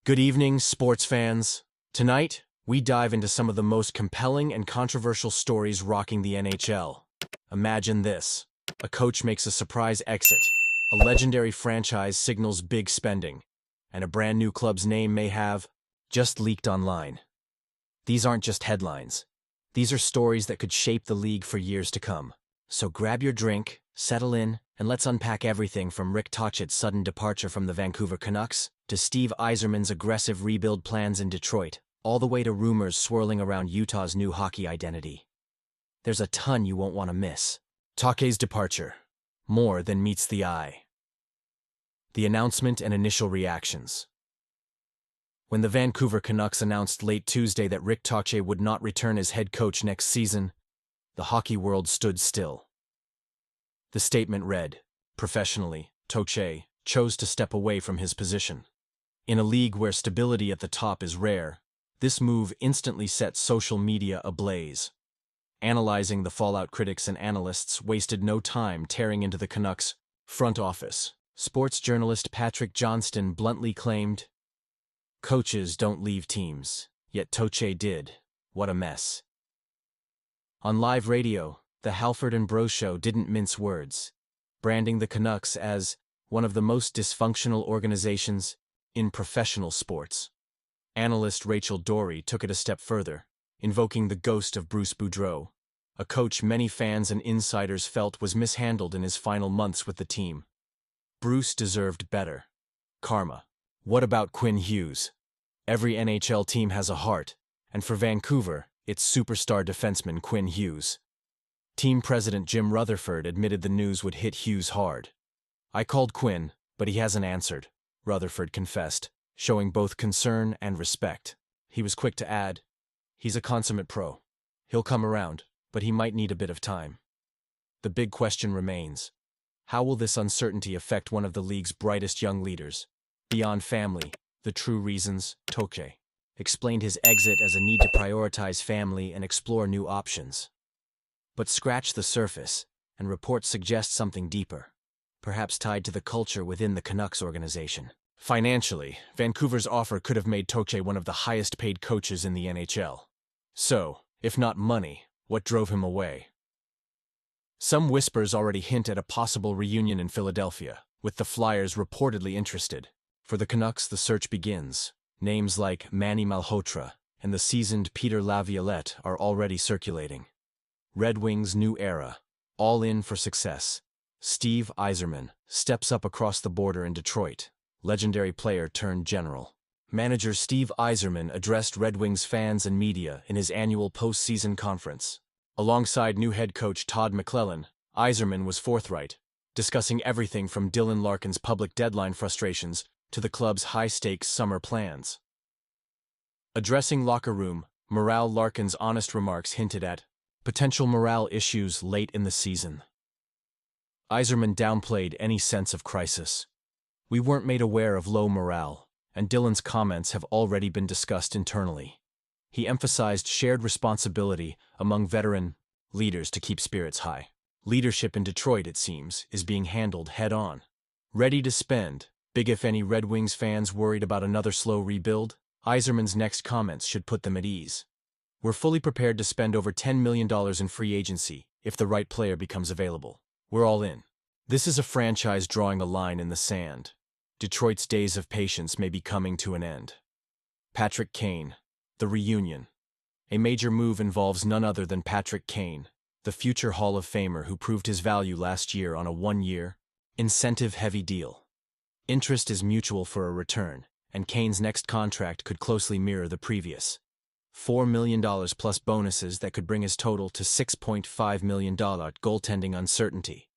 Good evening, sports fans. Tonight, we dive into some of the most compelling and controversial stories rocking the NHL. Imagine this. A coach makes a surprise exit, a legendary franchise signals big spending, and a brand new club's name may have just leaked online. These aren't just headlines. These are stories that could shape the league for years to come. So grab your drink, settle in, and let's unpack everything from Rick Tocchet's sudden departure from the Vancouver Canucks to Steve Yzerman's aggressive rebuild plans in Detroit, all the way to rumors swirling around Utah's new hockey identity. There's a ton you won't want to miss. Tocchet's departure. More than meets the eye. The announcement and initial reactions. When the Vancouver Canucks announced late Tuesday that Rick Tocchet would not return as head coach next season, the hockey world stood still. The statement read, "Professionally, Tocchet chose to step away from his position." In a league where stability at the top is rare, this move instantly set social media ablaze. Analyzing the fallout, critics and analysts wasted no time tearing into the Canucks' front office. Sports journalist Patrick Johnston bluntly claimed, "Coaches don't leave teams, yet Tocchet did. What a mess." On live radio, the Halford and Bro Show didn't mince words, branding the Canucks as one of the most dysfunctional organizations in professional sports. Analyst Rachel Dory took it a step further, invoking the ghost of Bruce Boudreau, a coach many fans and insiders felt was mishandled in his final months with the team. Bruce deserved better. Karma. What about Quinn Hughes? Every NHL team has a heart, and for Vancouver, it's superstar defenseman Quinn Hughes. Team president Jim Rutherford admitted the news would hit Hughes hard. "I called Quinn, but he hasn't answered," Rutherford confessed, showing both concern and respect. He was quick to add, "He's a consummate pro. He'll come around, but he might need a bit of time." The big question remains, how will this uncertainty affect one of the league's brightest young leaders? Beyond family, the true reasons, Tocchet explained his exit as a need to prioritize family and explore new options. But scratch the surface, and reports suggest something deeper, perhaps tied to the culture within the Canucks organization. Financially, Vancouver's offer could have made Tocchet one of the highest-paid coaches in the NHL. So, if not money, what drove him away? Some whispers already hint at a possible reunion in Philadelphia, with the Flyers reportedly interested. For the Canucks, the search begins. Names like Manny Malhotra and the seasoned Peter Laviolette are already circulating. Red Wings' new era, all in for success. Steve Yzerman steps up across the border in Detroit, legendary player turned general. Manager Steve Yzerman addressed Red Wings fans and media in his annual postseason conference. Alongside new head coach Todd McClellan, Yzerman was forthright, discussing everything from Dylan Larkin's public deadline frustrations to the club's high-stakes summer plans. Addressing locker room morale, Larkin's honest remarks hinted at potential morale issues late in the season. Yzerman downplayed any sense of crisis. "We weren't made aware of low morale, and Dylan's comments have already been discussed internally." He emphasized shared responsibility among veteran leaders to keep spirits high. Leadership in Detroit, it seems, is being handled head-on. Ready to spend, big if any Red Wings fans worried about another slow rebuild? Yzerman's next comments should put them at ease. "We're fully prepared to spend over $10 million in free agency if the right player becomes available. We're all in." This is a franchise drawing a line in the sand. Detroit's days of patience may be coming to an end. Patrick Kane, the reunion. A major move involves none other than Patrick Kane, the future Hall of Famer who proved his value last year on a one-year, incentive-heavy deal. Interest is mutual for a return, and Kane's next contract could closely mirror the previous. $4 million plus bonuses that could bring his total to $6.5 million. Goaltending uncertainty.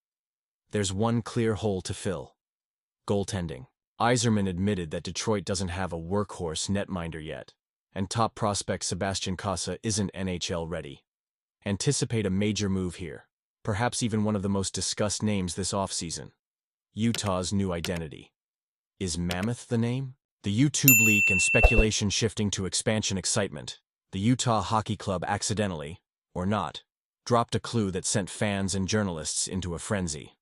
There's one clear hole to fill. Goaltending. Yzerman admitted that Detroit doesn't have a workhorse netminder yet, and top prospect Sebastian Casa isn't NHL ready. Anticipate a major move here, perhaps even one of the most discussed names this offseason. Utah's new identity. Is Mammoth the name? The YouTube leak and speculation shifting to expansion excitement. The Utah Hockey Club accidentally, or not, dropped a clue that sent fans and journalists into a frenzy.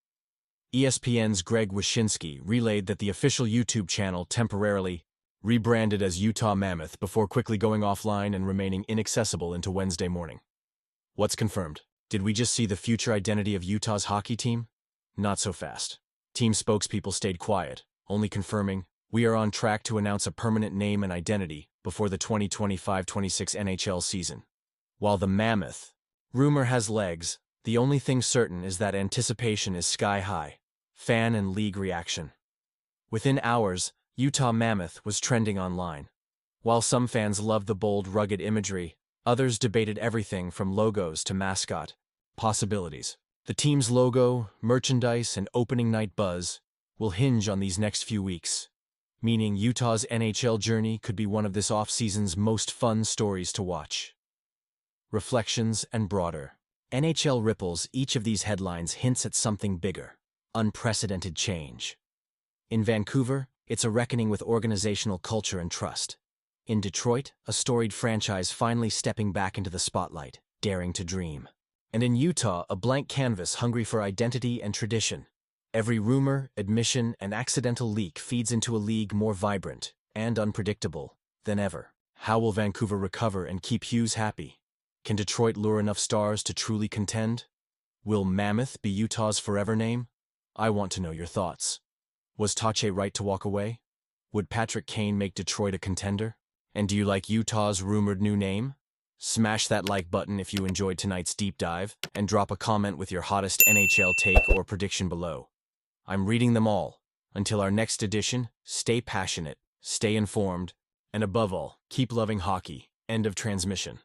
ESPN's Greg Wyshynski relayed that the official YouTube channel temporarily rebranded as Utah Mammoth before quickly going offline and remaining inaccessible into Wednesday morning. What's confirmed? Did we just see the future identity of Utah's hockey team? Not so fast. Team spokespeople stayed quiet, only confirming, "We are on track to announce a permanent name and identity before the 2025-26 NHL season." While the Mammoth rumor has legs, the only thing certain is that anticipation is sky high. Fan and league reaction. Within hours, Utah Mammoth was trending online. While some fans loved the bold, rugged imagery, others debated everything from logos to mascot possibilities. The team's logo, merchandise, and opening night buzz will hinge on these next few weeks, meaning Utah's NHL journey could be one of this off-season's most fun stories to watch. Reflections and broader. NHL ripples. Each of these headlines hints at something bigger. Unprecedented change. In Vancouver, it's a reckoning with organizational culture and trust. In Detroit, a storied franchise finally stepping back into the spotlight, daring to dream. And in Utah, a blank canvas hungry for identity and tradition. Every rumor, admission, and accidental leak feeds into a league more vibrant and unpredictable than ever. How will Vancouver recover and keep Hughes happy? Can Detroit lure enough stars to truly contend? Will Mammoth be Utah's forever name? I want to know your thoughts. Was Tache right to walk away? Would Patrick Kane make Detroit a contender? And do you like Utah's rumored new name? Smash that like button if you enjoyed tonight's deep dive, and drop a comment with your hottest NHL take or prediction below. I'm reading them all. Until our next edition, stay passionate, stay informed, and above all, keep loving hockey. End of transmission.